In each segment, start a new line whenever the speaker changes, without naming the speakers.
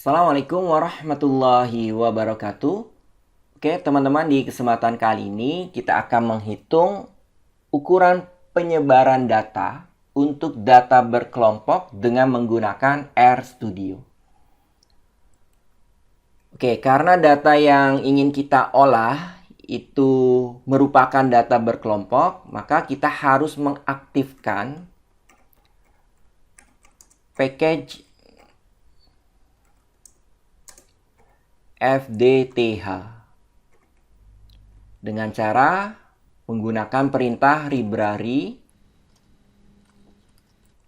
Assalamualaikum warahmatullahi wabarakatuh. Oke, teman-teman, di kesempatan kali ini kita akan menghitung ukuran penyebaran data untuk data berkelompok dengan menggunakan RStudio. Oke, karena data yang ingin kita olah itu merupakan data berkelompok, maka kita harus mengaktifkan package FDTH dengan cara menggunakan perintah library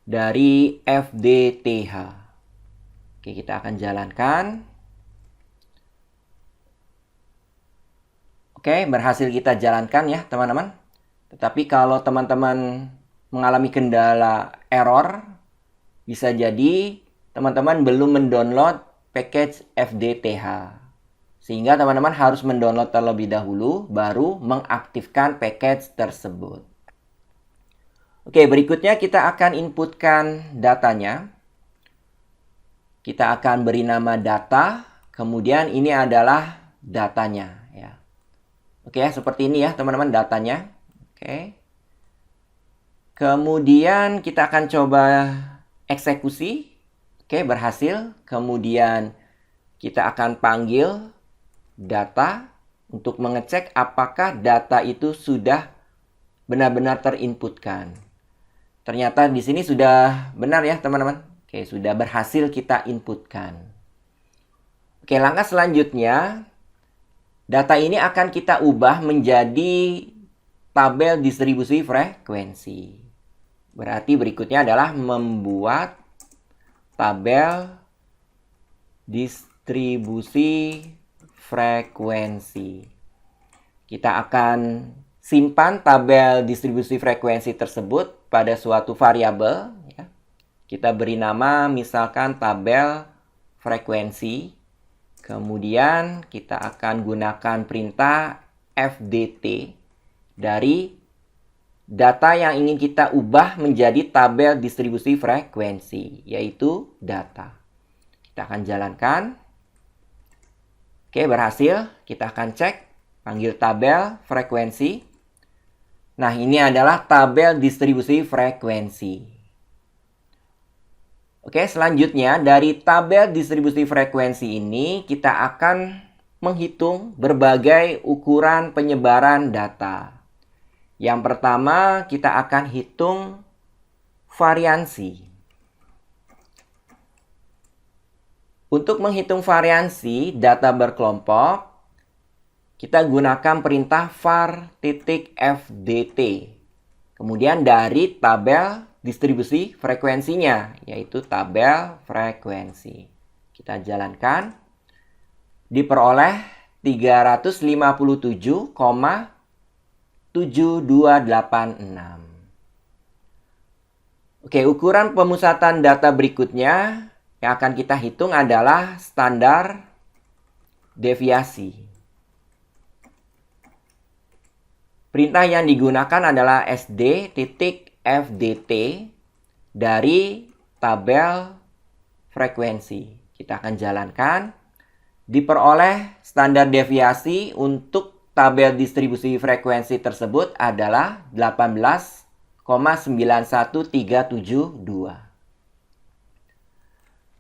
dari FDTH. Oke, kita akan jalankan. Oke, berhasil kita jalankan ya, teman-teman. Tetapi kalau teman-teman mengalami kendala error, bisa jadi teman-teman belum mendownload package FDTH. Sehingga teman-teman harus mendownload terlebih dahulu, baru mengaktifkan package tersebut. Oke, berikutnya kita akan inputkan datanya. Kita akan beri nama data, kemudian ini adalah datanya. Ya. Oke, seperti ini ya teman-teman datanya. Oke. Kemudian kita akan coba eksekusi. Oke, berhasil. Kemudian kita akan panggil data untuk mengecek apakah data itu sudah benar-benar terinputkan. Ternyata di sini sudah benar ya, teman-teman. Oke, sudah berhasil kita inputkan. Oke, langkah selanjutnya, data ini akan kita ubah menjadi tabel distribusi frekuensi. Berarti berikutnya adalah membuat tabel distribusi frekuensi. Kita akan simpan tabel distribusi frekuensi tersebut pada suatu variabel. Ya. Kita beri nama misalkan tabel frekuensi. Kemudian kita akan gunakan perintah fdt dari data yang ingin kita ubah menjadi tabel distribusi frekuensi, yaitu data. Kita akan jalankan. Oke, berhasil. Kita akan cek, panggil tabel frekuensi. Nah, ini adalah tabel distribusi frekuensi. Oke, selanjutnya dari tabel distribusi frekuensi ini kita akan menghitung berbagai ukuran penyebaran data. Yang pertama, kita akan hitung variansi. Untuk menghitung variansi data berkelompok, kita gunakan perintah var.fdt. Kemudian dari tabel distribusi frekuensinya, yaitu tabel frekuensi. Kita jalankan. Diperoleh 357,7286. Oke, ukuran pemusatan data berikutnya yang akan kita hitung adalah standar deviasi. Perintah yang digunakan adalah sd.fdt dari tabel frekuensi. Kita akan jalankan. Diperoleh standar deviasi untuk tabel distribusi frekuensi tersebut adalah 18,91372.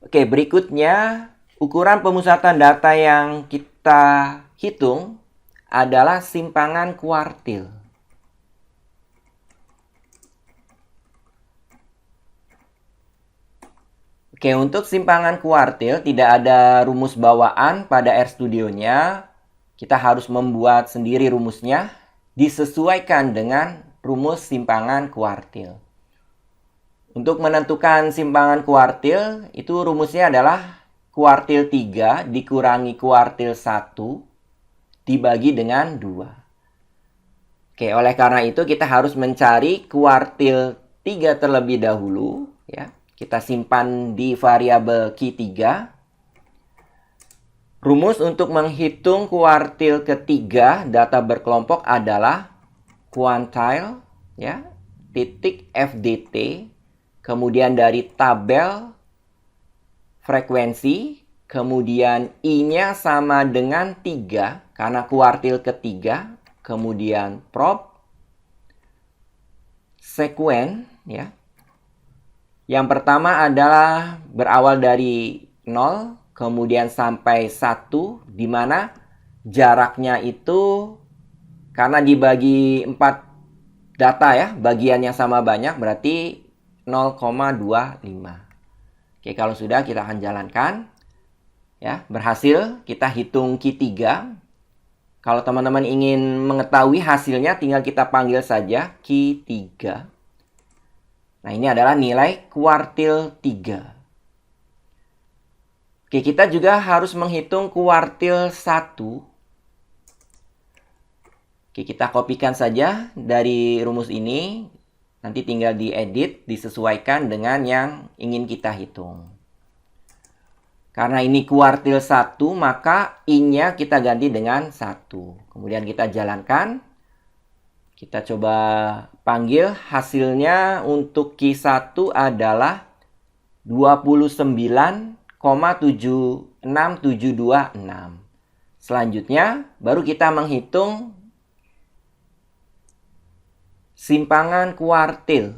Oke, berikutnya ukuran pemusatan data yang kita hitung adalah simpangan kuartil. Oke, untuk simpangan kuartil tidak ada rumus bawaan pada RStudio-nya. Kita harus membuat sendiri rumusnya, disesuaikan dengan rumus simpangan kuartil. Untuk menentukan simpangan kuartil, itu rumusnya adalah kuartil 3 dikurangi kuartil 1 dibagi dengan 2. Oke, oleh karena itu kita harus mencari kuartil 3 terlebih dahulu. Ya. Kita simpan di variabel key3. Rumus untuk menghitung kuartil ketiga data berkelompok adalah quantile, ya, titik fdt, kemudian dari tabel frekuensi, kemudian I-nya sama dengan 3 karena kuartil ketiga, kemudian prop, sekuen, ya. Yang pertama adalah berawal dari 0, kemudian sampai 1, di mana jaraknya itu karena dibagi 4 data ya, bagiannya sama banyak, berarti 0,25. Oke, kalau sudah kita akan jalankan. Ya, berhasil, kita hitung Q3. Kalau teman-teman ingin mengetahui hasilnya, tinggal kita panggil saja Q3. Nah, ini adalah nilai kuartil 3. Oke, kita juga harus menghitung kuartil 1. Oke, kita kopikan saja dari rumus ini. Nanti tinggal diedit, disesuaikan dengan yang ingin kita hitung. Karena ini kuartil 1, maka I-nya kita ganti dengan 1. Kemudian kita jalankan. Kita coba panggil, hasilnya untuk Q1 adalah 29,76726. Selanjutnya, baru kita menghitung simpangan kuartil.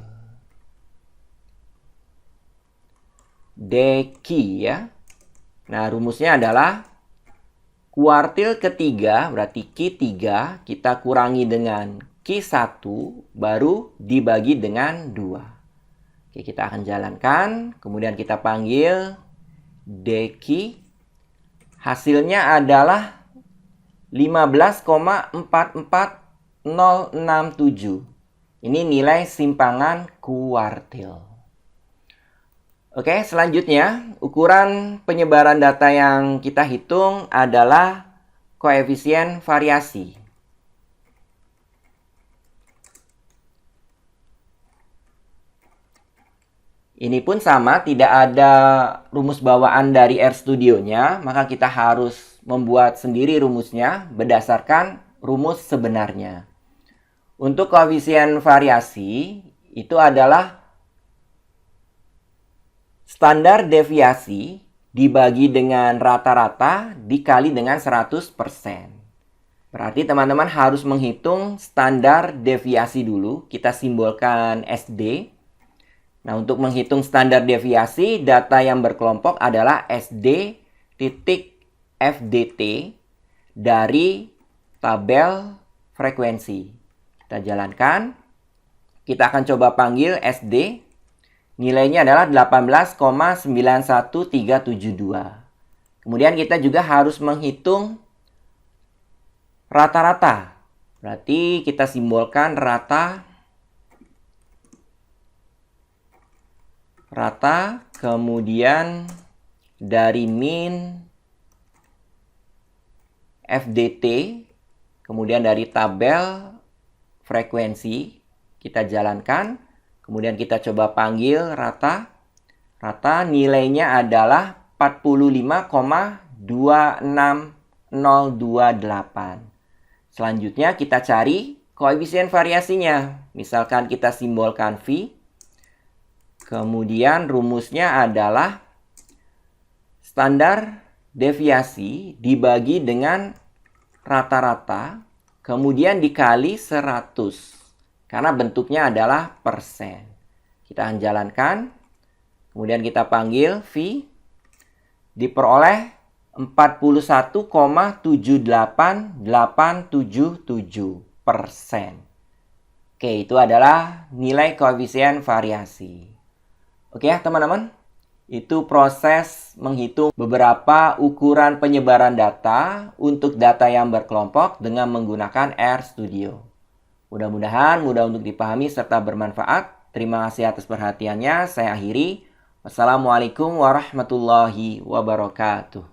Dq ya. Nah, rumusnya adalah kuartil ketiga, berarti Q3, kita kurangi dengan Q1, baru dibagi dengan 2. Oke, kita akan jalankan. Kemudian kita panggil Dq. Hasilnya adalah 15,44067. Ini nilai simpangan kuartil. Oke, selanjutnya ukuran penyebaran data yang kita hitung adalah koefisien variasi. Ini pun sama, tidak ada rumus bawaan dari RStudio-nya, maka kita harus membuat sendiri rumusnya berdasarkan rumus sebenarnya. Untuk koefisien variasi, itu adalah standar deviasi dibagi dengan rata-rata dikali dengan 100%. Berarti teman-teman harus menghitung standar deviasi dulu. Kita simbolkan SD. Nah, untuk menghitung standar deviasi, data yang berkelompok adalah SD titik FDT dari tabel frekuensi. Kita jalankan. Kita akan coba panggil SD. Nilainya adalah 18,91372. Kemudian kita juga harus menghitung rata-rata. Berarti kita simbolkan rata, kemudian dari min FDT, kemudian dari tabel frekuensi, kita jalankan. Kemudian kita coba panggil rata. Rata nilainya adalah 45,26028. Selanjutnya kita cari koefisien variasinya. Misalkan kita simbolkan V. Kemudian rumusnya adalah standar deviasi dibagi dengan rata-rata. Kemudian dikali 100. Karena bentuknya adalah persen. Kita akan jalankan. Kemudian kita panggil V. Diperoleh 41,78877%. Oke, itu adalah nilai koefisien variasi. Oke ya teman-teman. Itu proses menghitung beberapa ukuran penyebaran data untuk data yang berkelompok dengan menggunakan RStudio. Mudah-mudahan mudah untuk dipahami serta bermanfaat. Terima kasih atas perhatiannya. Saya akhiri. Wassalamualaikum warahmatullahi wabarakatuh.